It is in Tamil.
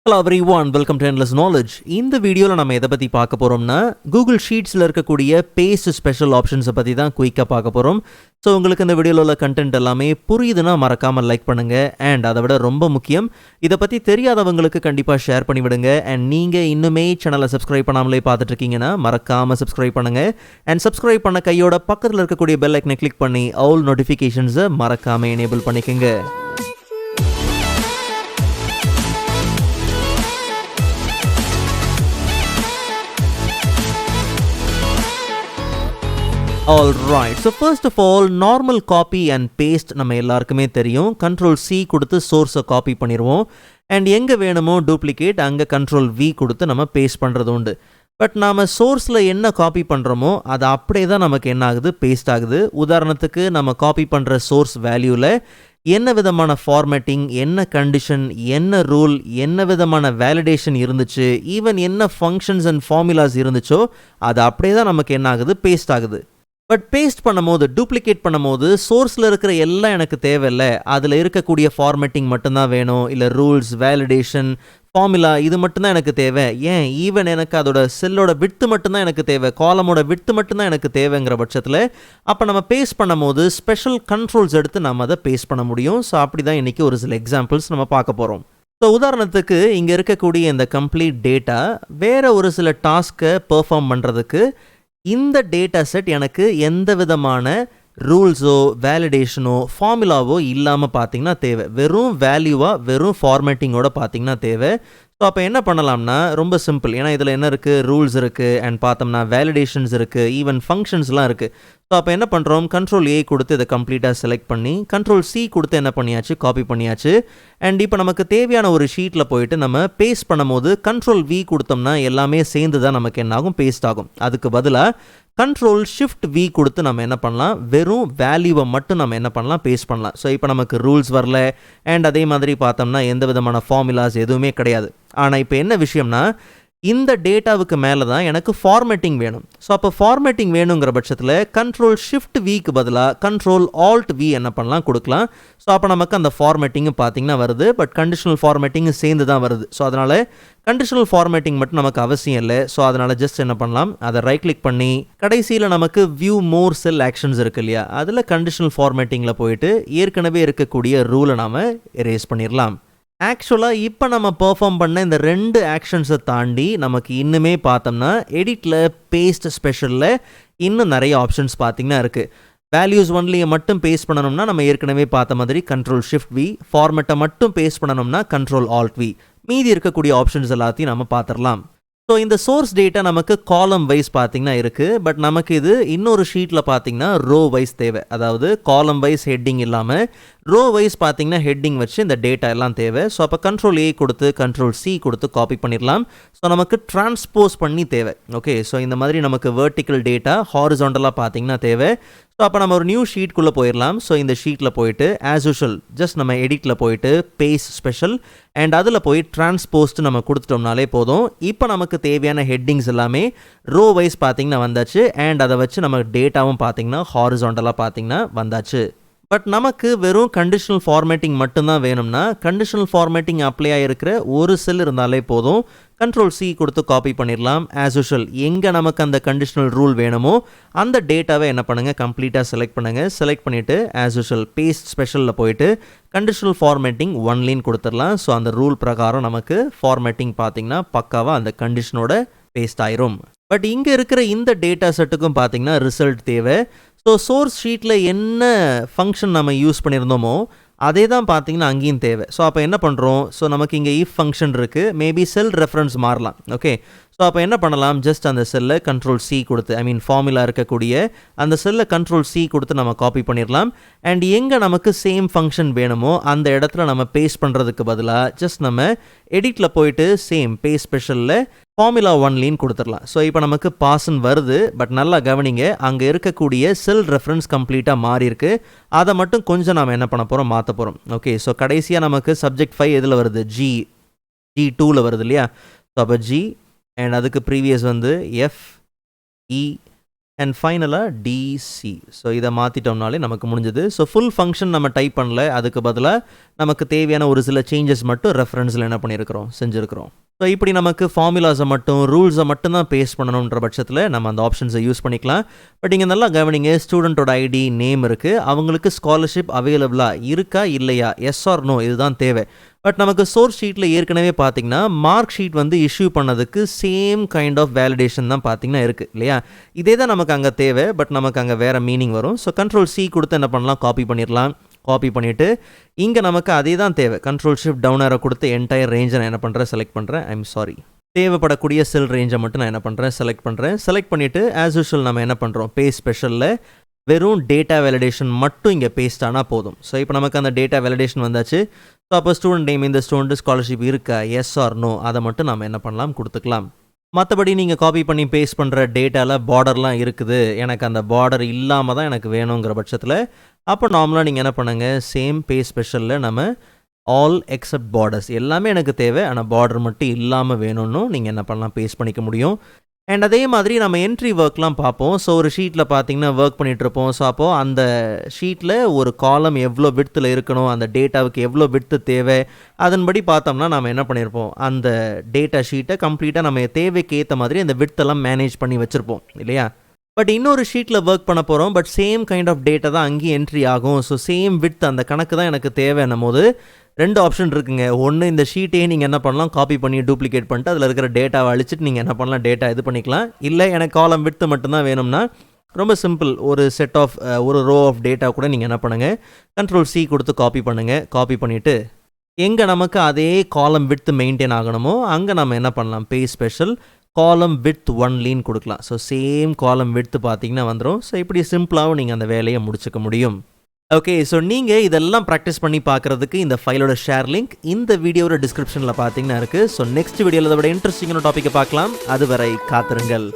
Hello everyone, welcome to endless knowledge. இந்த வீடியோவில் நம்ம எதை பற்றி பார்க்க போகிறோம்னா, கூகுள் ஷீட்ஸில் இருக்கக்கூடிய பேஸ்ட் ஸ்பெஷல் ஆப்ஷன்ஸை பற்றி தான் குயிக்காக பார்க்க போகிறோம். ஸோ உங்களுக்கு இந்த வீடியோவில் உள்ள கண்டென்ட் எல்லாமே புரியுதுன்னா மறக்காமல் லைக் பண்ணுங்கள். அண்ட் அதை விட ரொம்ப முக்கியம், இதை பற்றி தெரியாதவங்களுக்கு கண்டிப்பாக ஷேர் பண்ணிவிடுங்க. அண்ட் நீங்கள் இன்னுமே சேனலை சப்ஸ்கிரைப் பண்ணாமலே பார்த்துட்டு இருக்கீங்கன்னா மறக்காமல் சப்ஸ்கிரைப் பண்ணுங்கள். அண்ட் சப்ஸ்கிரைப் பண்ண கையோட பக்கத்தில் இருக்கக்கூடிய பெல் ஐக்கனை கிளிக் பண்ணி ஆல் நோட்டிஃபிகேஷன்ஸை மறக்காமல் எனேபிள் பண்ணிக்கோங்க. Alright, so first of all, normal copy and paste நம்ம எல்லாருக்குமே தெரியும். Ctrl+C கொடுத்து சோர்ஸை காப்பி பண்ணிடுவோம். அண்ட் எங்கே வேணுமோ டூப்ளிகேட், அங்கே Ctrl+V கொடுத்து நம்ம பேஸ்ட் பண்ணுறது உண்டு. பட் நாம் சோர்ஸில் என்ன காப்பி பண்ணுறோமோ அது அப்படியே தான் நமக்கு என்ன ஆகுது, பேஸ்ட் ஆகுது. உதாரணத்துக்கு நம்ம காப்பி பண்ணுற சோர்ஸ் வேல்யூவில் என்ன விதமான ஃபார்மேட்டிங், என்ன கண்டிஷன், என்ன ரூல், என்ன விதமான வேலிடேஷன் இருந்துச்சு, ஈவன் என்ன ஃபங்க்ஷன்ஸ் அண்ட் ஃபார்முலாஸ் இருந்துச்சோ அது அப்படியே தான் நமக்கு என்ன ஆகுது, பேஸ்ட் ஆகுது. பட் பேஸ்ட் பண்ணும்போது, டூப்ளிகேட் பண்ணும்போது சோர்ஸில் இருக்கிற எல்லாம் எனக்கு தேவையில்லை, அதில் இருக்கக்கூடிய ஃபார்மேட்டிங் மட்டும்தான் வேணும், இல்லை ரூல்ஸ், வேலிடேஷன், ஃபார்முலா இது மட்டும்தான் எனக்கு தேவை. ஏன் ஈவன் எனக்கு அதோட செல்லோட விட்த்து மட்டும்தான் எனக்கு தேவை, காலமோட விட்த்து மட்டும்தான் எனக்கு தேவைங்கிற பட்சத்தில் அப்போ நம்ம பேஸ்ட் பண்ணும்போது ஸ்பெஷல் கண்ட்ரோல்ஸ் எடுத்து நம்ம அதை பேஸ்ட் பண்ண முடியும். ஸோ அப்படி தான் இன்றைக்கி ஒரு சில எக்ஸாம்பிள்ஸ் நம்ம பார்க்க போகிறோம். ஸோ உதாரணத்துக்கு இங்கே இருக்கக்கூடிய இந்த கம்ப்ளீட் டேட்டா வேறு ஒரு சில டாஸ்க்கை பெர்ஃபார்ம் பண்ணுறதுக்கு இந்த டேட்டா செட் எனக்கு எந்த விதமான ரூல்ஸோ வேலிடேஷனோ ஃபார்முலாவோ இல்லாமல் பார்த்தீங்கன்னா தேவை. வெறும் வேல்யூவாக, வெறும் ஃபார்மேட்டிங்கோட பார்த்தீங்கன்னா தேவை. ஸோ அப்போ என்ன பண்ணலாம்னா ரொம்ப சிம்பிள். ஏன்னா இதில் என்ன இருக்குது, ரூல்ஸ் இருக்குது, அண்ட் பார்த்தோம்னா வேலிடேஷன்ஸ் இருக்குது, ஈவன் ஃபங்க்ஷன்ஸ்லாம் இருக்குது. ஸோ அப்போ என்ன பண்ணுறோம், Ctrl+A கொடுத்து இதை கம்ப்ளீட்டாக செலக்ட் பண்ணி Ctrl+C கொடுத்து என்ன பண்ணியாச்சு, காப்பி பண்ணியாச்சு. அண்ட் இப்போ நமக்கு தேவையான ஒரு ஷீட்டில் போயிட்டு நம்ம பேஸ்ட் பண்ணும்போது Ctrl+V கொடுத்தோம்னா எல்லாமே சேர்ந்து தான் நமக்கு என்ன ஆகும், பேஸ்ட் ஆகும். அதுக்கு பதிலாக Ctrl+Shift+V கொடுத்து நம்ம என்ன பண்ணலாம், வெறும் வேல்யூவை மட்டும் நம்ம என்ன பண்ணலாம், பேஸ்ட் பண்ணலாம். ஸோ இப்போ நமக்கு ரூல்ஸ் வரல, அண்ட் அதே மாதிரி பார்த்தோம்னா எந்த விதமான ஃபார்முலாஸ் எதுவுமே கிடையாது. ஆனால் இப்போ என்ன விஷயம்னா, இந்த டேட்டாவுக்கு மேலே தான் எனக்கு ஃபார்மேட்டிங் வேணும். ஸோ அப்போ ஃபார்மேட்டிங் வேணுங்கிற பட்சத்தில் Ctrl+Shift+Vக்கு பதிலாக Ctrl+Alt+V என்ன பண்ணலாம், கொடுக்கலாம். ஸோ அப்போ நமக்கு அந்த ஃபார்மேட்டிங்கு பார்த்திங்கன்னா வருது. பட் கண்டிஷனல் ஃபார்மேட்டிங்கு சேர்ந்து தான் வருது. ஸோ அதனால் கண்டிஷனல் ஃபார்மேட்டிங் மட்டும் நமக்கு அவசியம் இல்லை. ஸோ அதனால் ஜஸ்ட் என்ன பண்ணலாம், அதை ரைட் கிளிக் பண்ணி கடைசியில் நமக்கு வியூ மோர் செல் ஆக்ஷன்ஸ் இருக்கு இல்லையா, அதில் கண்டிஷனல் ஃபார்மேட்டிங்கில் போயிட்டு ஏற்கனவே இருக்கக்கூடிய ரூலை நாம் எரேஸ் பண்ணிடலாம். ஆக்சுவலாக இப்போ நம்ம பெர்ஃபார்ம் பண்ண இந்த ரெண்டு ஆக்ஷன்ஸை தாண்டி நமக்கு இன்னுமே பார்த்தோம்னா எடிட்டில் பேஸ்ட் ஸ்பெஷலில் இன்னும் நிறைய ஆப்ஷன்ஸ் பார்த்திங்கன்னா இருக்குது. வேல்யூஸ் ஒன்லியை மட்டும் பேஸ்ட் பண்ணணும்னா நம்ம ஏற்கனவே பார்த்த மாதிரி Ctrl+Shift+V, ஃபார்மேட்டை மட்டும் பேஸ்ட் பண்ணணும்னா Ctrl+Alt+V. மீதி இருக்கக்கூடிய ஆப்ஷன்ஸ் எல்லாத்தையும் நம்ம பார்த்துடலாம். ஸோ இந்த சோர்ஸ் டேட்டா நமக்கு காலம் வைஸ் பார்த்திங்கன்னா இருக்குது. பட் நமக்கு இது இன்னொரு ஷீட்டில் பார்த்திங்கன்னா ரோ வைஸ் தேவை. அதாவது காலம் வைஸ் ஹெட்டிங் இல்லாமல் ரோ வைஸ் பார்த்திங்கன்னா ஹெட்டிங் வச்சு இந்த டேட்டா எல்லாம் தேவை. ஸோ அப்போ Ctrl+A கொடுத்து Ctrl+C கொடுத்து காப்பி பண்ணிடலாம். ஸோ நமக்கு டிரான்ஸ்போஸ் பண்ணி தேவை. ஓகே, ஸோ இந்த மாதிரி நமக்கு வெர்டிக்கல் டேட்டா ஹாரிசாண்டலாக பார்த்திங்கன்னா தேவை. ஸோ அப்போ நம்ம ஒரு நியூ ஷீட்குள்ளே போயிடலாம். ஸோ இந்த ஷீட்டில் போயிட்டு ஆஸ் யூஷுவல் ஜஸ்ட் நம்ம எடிட்டில் போயிட்டு பேஸ்ட் ஸ்பெஷல் அண்ட் அதில் போய் டிரான்ஸ்போஸ்ட் நம்ம கொடுத்துட்டோம்னாலே போதும். இப்போ நமக்கு தேவையான ஹெட்டிங்ஸ் எல்லாமே ரோ வைஸ் பார்த்திங்கன்னா வந்தாச்சு. அண்ட் அதை வச்சு நம்ம டேட்டாவும் பார்த்திங்கன்னா ஹாரிசாண்டலாக பார்த்திங்கன்னா வந்தாச்சு. பட் நமக்கு வெறும் கண்டிஷனல் ஃபார்மேட்டிங் மட்டும்தான் வேணும்னா கண்டிஷனல் ஃபார்மேட்டிங் அப்ளை ஆகிருக்கிற ஒரு செல் இருந்தாலே போதும். Ctrl+C கொடுத்து காப்பி பண்ணிடலாம். ஆஸ் யூஷுவல் எங்கே நமக்கு அந்த கண்டிஷனல் ரூல் வேணுமோ அந்த டேட்டாவை என்ன பண்ணுங்கள், கம்ப்ளீட்டாக செலக்ட் பண்ணுங்கள். செலக்ட் பண்ணிவிட்டு ஆஸ் யூஷுவல் பேஸ்ட் ஸ்பெஷலில் போயிட்டு கண்டிஷனல் ஃபார்மேட்டிங் ஒன்லின்னு கொடுத்துடலாம். ஸோ அந்த ரூல் பிரகாரம் நமக்கு ஃபார்மேட்டிங் பார்த்திங்கன்னா பக்காவாக அந்த கண்டிஷனோட பேஸ்ட் ஆயிரும். பட் இங்கே இருக்கிற இந்த டேட்டா செட்டுக்கும் பார்த்திங்கன்னா ரிசல்ட் தேவை. ஸோ சோர்ஸ் ஷீட்டில் என்ன ஃபங்க்ஷன் நம்ம யூஸ் பண்ணியிருந்தோமோ அதே தான் பார்த்திங்கன்னா அங்கேயும் தேவை. ஸோ அப்போ என்ன பண்ணுறோம், ஸோ நமக்கு இங்கே இஃப் ஃபங்க்ஷன் இருக்குது, மேபி செல் ரெஃபரன்ஸ் மாறலாம். ஓகே, ஸோ அப்போ என்ன பண்ணலாம், ஜஸ்ட் அந்த செல்லை Ctrl+C கொடுத்து ஃபார்முலா இருக்கக்கூடிய அந்த செல்லை Ctrl+C கொடுத்து நம்ம காப்பி பண்ணிடலாம். அண்ட் எங்கே நமக்கு சேம் ஃபங்க்ஷன் வேணுமோ அந்த இடத்துல நம்ம பேஸ்ட் பண்ணுறதுக்கு பதிலாக ஜஸ்ட் நம்ம எடிட்டில் போயிட்டு சேம் பேஸ்ட் ஸ்பெஷலில் ஃபார்முலா ஒன்லின்னு கொடுத்துடலாம். ஸோ இப்போ நமக்கு பாஸ்ன்னு வருது. பட் நல்லா கவனிங்க, அங்கே இருக்கக்கூடிய செல் ரெஃபரன்ஸ் கம்ப்ளீட்டாக மாறி இருக்கு. அதை மட்டும் கொஞ்சம் நாம் என்ன பண்ண போகிறோம், மாற்ற போகிறோம். ஓகே, ஸோ கடைசியாக நமக்கு சப்ஜெக்ட் 5 எதில் வருது, G2ல் வருது இல்லையா. ஸோ அப்போ G அண்ட் அதுக்கு ப்ரீவியஸ் வந்து F, E, அண்ட் ஃபைனலாக டிசி. ஸோ இதை மாற்றிட்டோம்னாலே நமக்கு முடிஞ்சது. ஸோ ஃபுல் ஃபங்க்ஷன் நம்ம டைப் பண்ணல, அதுக்கு பதிலாக நமக்கு தேவையான ஒரு சில சேஞ்சஸ் மட்டும் ரெஃபரன்ஸில் என்ன பண்ணியிருக்கிறோம், செஞ்சுருக்கிறோம். ஸோ இப்படி நமக்கு ஃபார்முலாஸை மட்டும் ரூல்ஸை மட்டும் தான் பேஸ்ட் பண்ணணுன்ற பட்சத்தில் நம்ம அந்த ஆப்ஷன்ஸை யூஸ் பண்ணிக்கலாம். பட் இங்கே நல்லா கவனிங்க, ஸ்டூடெண்ட்டோட ஐடி நேம் இருக்குது, அவங்களுக்கு ஸ்காலர்ஷிப் அவைலபிளாக இருக்கா இல்லையா, எஸ் ஆர் நோ, இதுதான் தேவை. பட் நமக்கு சோர்ஸ் ஷீட்டில் ஏற்கனவே பார்த்தீங்கன்னா மார்க் ஷீட் வந்து இஷ்யூ பண்ணதுக்கு சேம் கைண்ட் ஆஃப் வேலிடேஷன் தான் பார்த்தீங்கன்னா இருக்குது இல்லையா. இதே தான் நமக்கு அங்கே தேவை, பட் நமக்கு அங்கே வேறு மீனிங் வரும். ஸோ Ctrl+C கொடுத்து என்ன பண்ணலாம், காப்பி பண்ணிடலாம். காப்பி பண்ணிவிட்டு இங்கே நமக்கு அதே தான் தேவை. Ctrl+Shift டவுன் ஆரோ கொடுத்து என்டையர் ரேஞ்சை நான் என்ன பண்ணுறேன், செலக்ட் பண்ணுறேன். தேவைப்படக்கூடிய செல் ரேஞ்சை மட்டும் நான் என்ன பண்ணுறேன், செலக்ட் பண்ணுறேன். செலக்ட் பண்ணிவிட்டு ஆஸ் யூஷுவல் நம்ம என்ன பண்ணுறோம், பேஸ்ட் ஸ்பெஷலில் வெறும் டேட்டா வேலிடேஷன் மட்டும் இங்கே பேஸ்ட் ஆனால் போதும். ஸோ இப்போ நமக்கு அந்த டேட்டா வேலிடேஷன் வந்தாச்சு. ஸோ அப்போ ஸ்டூடெண்ட் நேம், இந்த ஸ்டூடெண்ட் ஸ்காலர்ஷிப் இருக்கா, எஸ் ஆர் நோ, அதை மட்டும் நம்ம என்ன பண்ணலாம், கொடுத்துக்கலாம். மற்றபடி நீங்கள் காப்பி பண்ணி பேஸ்ட் பண்ணுற டேட்டாவில் பார்டர்லாம் இருக்குது, எனக்கு அந்த பார்டர் இல்லாமல் தான் எனக்கு வேணுங்கிற பட்சத்தில் அப்போ நார்மலாக நீங்கள் என்ன பண்ணுங்கள், சேம் பேஸ்ட் ஸ்பெஷலில் நம்ம ஆல் எக்ஸப்ட் பார்டர்ஸ் எல்லாமே எனக்கு தேவை, ஆனால் பார்டர் மட்டும் இல்லாமல் வேணும்னு நீங்கள் என்ன பண்ணலாம், பேஸ்ட் பண்ணிக்க முடியும். அண்ட் அதே மாதிரி நம்ம என்ட்ரி ஒர்க்லாம் பார்ப்போம். ஸோ ஒரு ஷீட்டில் பார்த்தீங்கன்னா ஒர்க் பண்ணிகிட்ருப்போம். ஸோ அப்போது அந்த ஷீட்டில் ஒரு காலம் எவ்வளோ விட்த்தில் இருக்கணும், அந்த டேட்டாவுக்கு எவ்வளோ விட்த்து தேவை, அதன்படி பார்த்தோம்னா நம்ம என்ன பண்ணியிருப்போம், அந்த டேட்டா ஷீட்டை கம்ப்ளீட்டாக நம்ம தேவைக்கு ஏற்ற மாதிரி அந்த விட்த்தெல்லாம் மேனேஜ் பண்ணி வச்சுருப்போம் இல்லையா. பட் இன்னொரு ஷீட்டில் ஒர்க் பண்ண போகிறோம், but same kind of data தான் அங்கேயும் என்ட்ரி ஆகும். ஸோ சேம் விட்த் அந்த கணக்கு தான் எனக்கு தேவைன்னும் போது ரெண்டு ஆப்ஷன் இருக்குங்க. ஒன்று, இந்த ஷீட்டையே நீங்கள் என்ன பண்ணலாம், காப்பி பண்ணி டூப்ளிகேட் பண்ணிட்டு அதில் இருக்கிற டேட்டாவை அழிச்சிட்டு நீங்கள் என்ன பண்ணலாம், டேட்டா இது பண்ணிக்கலாம். இல்லை எனக்கு காலம் விட்த்து மட்டும்தான் வேணும்னா ரொம்ப சிம்பிள், ஒரு செட் ஆஃப் ஒரு ரோ ஆஃப் டேட்டா கூட நீங்கள் என்ன பண்ணுங்கள், Ctrl+C கொடுத்து காப்பி பண்ணுங்கள். காப்பி பண்ணிவிட்டு எங்கே நமக்கு அதே காலம் விட்த்து மெயின்டைன் ஆகணுமோ அங்கே நம்ம என்ன பண்ணலாம், பேஸ்ட் ஸ்பெஷல் காலம் விட்த் ஒன்லின்னு கொடுக்கலாம். ஸோ சேம் காலம் விட்த்து பார்த்தீங்கன்னா வந்துடும். ஸோ இப்படி சிம்பிளாகவும் நீங்கள் அந்த வேலையை முடிச்சுக்க முடியும். ஓகே, ஸோ நீங்கள் இதெல்லாம் ப்ராக்டிஸ் பண்ணி பார்க்குறதுக்கு இந்த ஃபைலோட ஷேர் லிங்க் இந்த வீடியோட டிஸ்கிரிப்ஷனில் பார்த்தீங்கன்னா இருக்குது. ஸோ நெக்ஸ்ட் வீடியோவில் அதை விட இன்ட்ரெஸ்டிங்கான டாப்பிக்கை பார்க்கலாம். அதுவரை காத்திருங்கள்.